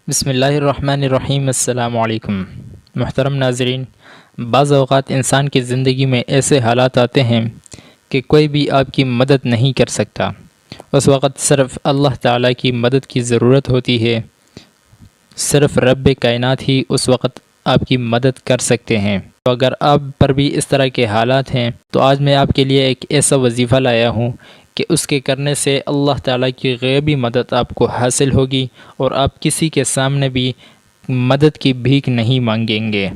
بسم اللہ الرحمن الرحیم۔ السلام علیکم محترم ناظرین، بعض اوقات انسان کی زندگی میں ایسے حالات آتے ہیں کہ کوئی بھی آپ کی مدد نہیں کر سکتا۔ اس وقت صرف اللہ تعالیٰ کی مدد کی ضرورت ہوتی ہے۔ صرف رب کائنات ہی اس وقت آپ کی مدد کر سکتے ہیں۔ تو اگر آپ پر بھی اس طرح کے حالات ہیں تو آج میں آپ کے لیے ایک ایسا وظیفہ لایا ہوں کہ اس کے کرنے سے اللہ تعالیٰ کی غیبی مدد آپ کو حاصل ہوگی اور آپ کسی کے سامنے بھی مدد کی بھیک نہیں مانگیں گے۔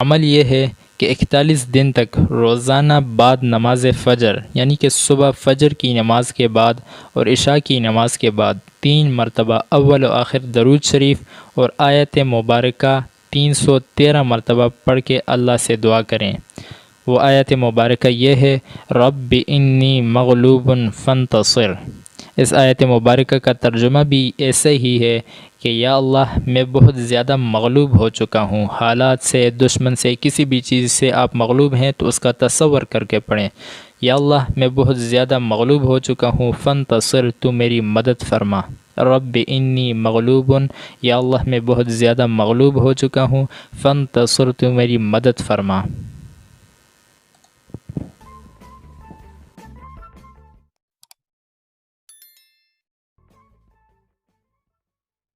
عمل یہ ہے کہ 41 دن تک روزانہ بعد نماز فجر یعنی کہ صبح فجر کی نماز کے بعد اور عشاء کی نماز کے بعد 3 مرتبہ اول و آخر درود شریف اور آیت مبارکہ 313 مرتبہ پڑھ کے اللہ سے دعا کریں۔ وہ آیت مبارکہ یہ ہے، رب انی مغلوب فانتصر۔ اس آیت مبارکہ کا ترجمہ بھی ایسے ہی ہے کہ یا اللہ میں بہت زیادہ مغلوب ہو چکا ہوں، حالات سے، دشمن سے، کسی بھی چیز سے آپ مغلوب ہیں تو اس کا تصور کر کے پڑھیں۔ یا اللہ میں بہت زیادہ مغلوب ہو چکا ہوں، فانتصر، تو میری مدد فرما۔ رب انی مغلوب، یا اللہ میں بہت زیادہ مغلوب ہو چکا ہوں، فانتصر، تو میری مدد فرما۔